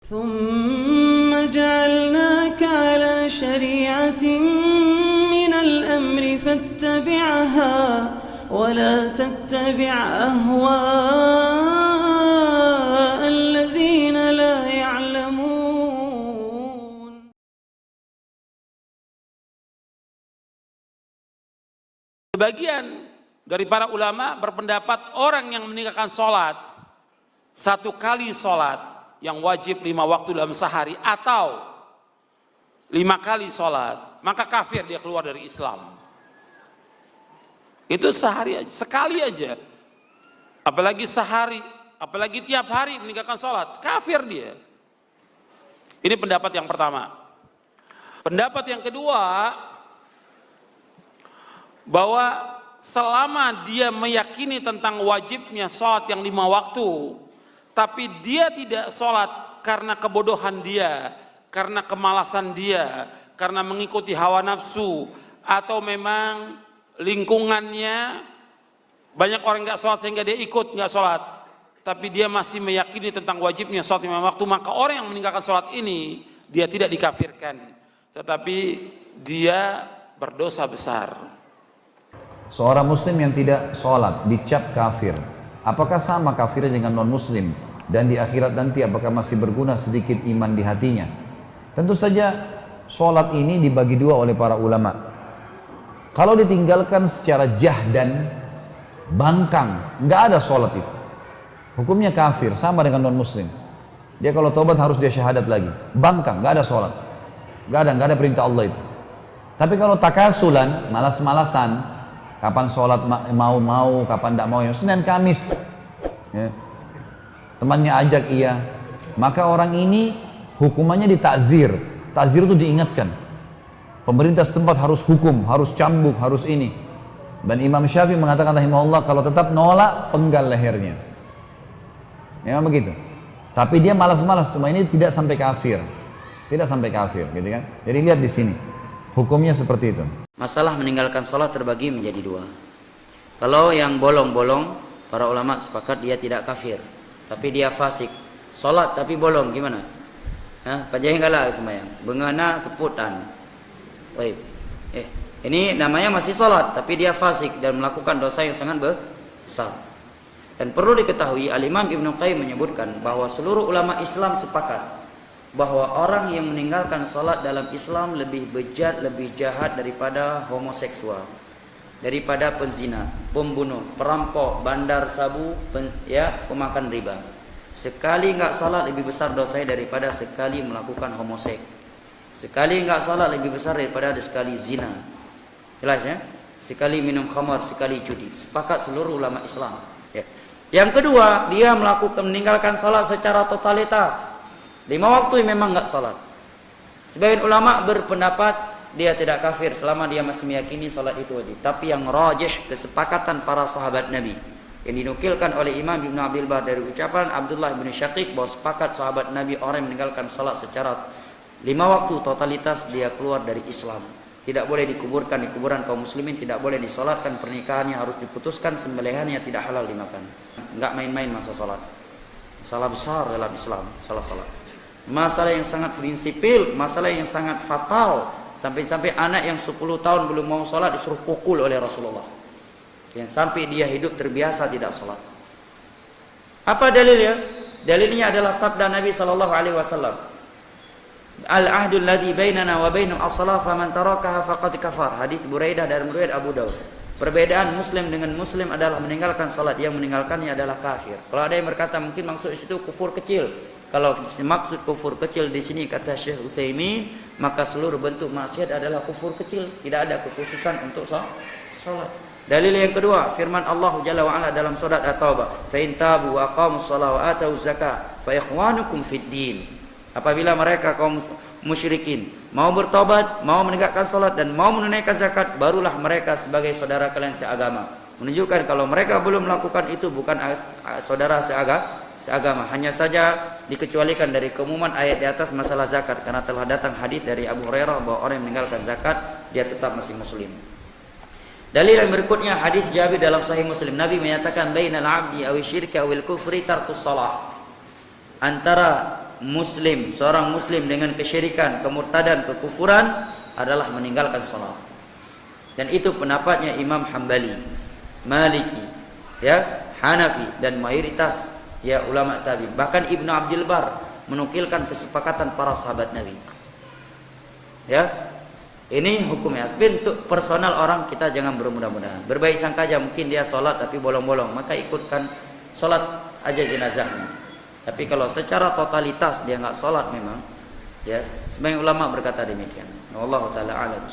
ثم جعلناك على شريعة من الأمر فاتبعها ولا تتبع أهواء الذين لا يعلمون. Sebagian dari para ulama berpendapat orang yang meninggalkan sholat satu kali sholat yang wajib 5 waktu dalam sehari atau 5 kali sholat, maka kafir, dia keluar dari Islam. Itu sehari aja, sekali aja, apalagi sehari, apalagi tiap hari meninggalkan sholat, kafir dia. Ini pendapat yang pertama. Pendapat yang kedua, bahwa selama dia meyakini tentang wajibnya sholat yang 5 waktu, tapi dia tidak sholat karena kebodohan dia, karena kemalasan dia, karena mengikuti hawa nafsu, atau memang lingkungannya banyak orang nggak sholat sehingga dia ikut nggak sholat, tapi dia masih meyakini tentang wajibnya sholat 5 waktu, maka orang yang meninggalkan sholat ini dia tidak dikafirkan, tetapi dia berdosa besar. Seorang muslim yang tidak sholat dicap kafir, apakah sama kafirnya dengan non muslim? Dan di akhirat nanti apakah masih berguna sedikit iman di hatinya? Tentu saja sholat ini dibagi dua oleh para ulama. Kalau ditinggalkan secara jahdan, bangkang, nggak ada sholat itu, hukumnya kafir, sama dengan non muslim. Dia kalau tobat harus dia syahadat lagi. Bangkang, nggak ada sholat, nggak ada perintah Allah itu. Tapi kalau takasulan, malas-malasan, kapan sholat mau, kapan tidak mau, yang Senin Kamis, ya, temannya ajak iya, maka orang ini hukumannya ditakzir. Takzir itu diingatkan, pemerintah setempat harus hukum, harus cambuk, harus ini. Dan Imam Syafi'i mengatakan rahimahullah, kalau tetap nolak, penggal lehernya. Memang begitu. Tapi dia malas-malas, semua ini tidak sampai kafir, tidak sampai kafir, gitu kan? Jadi lihat di sini, hukumnya seperti itu. Masalah meninggalkan sholat terbagi menjadi dua. Kalau yang bolong-bolong, para ulama sepakat dia tidak kafir, tapi dia fasik. Sholat tapi bolong, gimana? Pajahin kalah semayang, bengana keputan. Baik. Ini namanya masih sholat, tapi dia fasik dan melakukan dosa yang sangat besar. Dan perlu diketahui, Al-Imam Ibnu Qayyim menyebutkan bahwa seluruh ulama Islam sepakat bahwa orang yang meninggalkan sholat dalam Islam lebih bejat, lebih jahat daripada homoseksual, daripada penzina, pembunuh, perampok, bandar sabu, pemakan riba. Sekali nggak sholat lebih besar dosanya daripada sekali melakukan homoseks. Sekali nggak sholat lebih besar daripada sekali zina. Jelas ya? Sekali minum khamar, sekali judi. Sepakat seluruh ulama Islam. Ya. Yang kedua, dia meninggalkan sholat secara totalitas. 5 waktu memang nggak sholat. Sebagian ulama berpendapat dia tidak kafir selama dia masih meyakini sholat itu wajib. Tapi yang rajih kesepakatan para sahabat Nabi yang dinukilkan oleh Imam Ibnu Abdul Bar dari ucapan Abdullah bin Syaqiq bahwa sepakat sahabat Nabi orang yang meninggalkan sholat secara 5 waktu totalitas dia keluar dari Islam. Tidak boleh dikuburkan di kuburan kaum muslimin, tidak boleh disolatkan, pernikahannya harus diputuskan, sembelihannya tidak halal dimakan. Enggak main-main masa sholat. Masalah besar dalam Islam, salah salat. Masalah yang sangat prinsipil, masalah yang sangat fatal, sampai-sampai anak yang 10 tahun belum mau sholat disuruh pukul oleh Rasulullah, yang sampai dia hidup terbiasa tidak sholat. Apa dalilnya? Dalilnya adalah sabda Nabi SAW, al-ahdul ladzi bainana wa bainahum as-shalah faman tarakaha faqad kafar. Hadis Buraidah dari riwayat Abu Daud. Perbedaan muslim dengan muslim adalah meninggalkan salat, yang meninggalkannya adalah kafir. Kalau ada yang berkata mungkin maksud itu kufur kecil. Kalau maksud kufur kecil di sini kata Syekh Utsaimin, maka seluruh bentuk maksiat adalah kufur kecil, tidak ada kekhususan untuk salat. Dalil yang kedua, firman Allah Jalla wa Ala dalam surat At-Taubah, "Fa in tabu wa aqamus shalah wa atuz zakah fa ikhwanukum fid din." Apabila mereka kaum musyrikin mau bertobat, mau menegakkan salat dan mau menunaikan zakat, barulah mereka sebagai saudara kalian seagama. Menunjukkan kalau mereka belum melakukan itu bukan saudara seagama. Hanya saja dikecualikan dari keumuman ayat di atas masalah zakat, karena telah datang hadis dari Abu Hurairah bahwa orang yang meninggalkan zakat dia tetap masih muslim. Dalil yang berikutnya hadis Jabir dalam Sahih Muslim, Nabi menyatakan bainal 'abdi aw syirki awil kufri tarkus shalah. Antara muslim, seorang muslim dengan kesyirikan, kemurtadan, kekufuran adalah meninggalkan salat. Dan itu pendapatnya Imam Hambali, Maliki, ya, Hanafi dan mayoritas ya ulama tabi'in. Bahkan Ibnu Abdul Bar menukilkan kesepakatan para sahabat Nabi. Ya. Ini hukumnya. Tapi untuk personal orang kita jangan bermudah-mudahan. Berbaik sangka aja, mungkin dia sholat tapi bolong-bolong, maka ikutkan sholat aja jenazahnya. Tapi kalau secara totalitas dia nggak sholat memang, ya, sebagian ulama berkata demikian. Wallahu taala a'lam.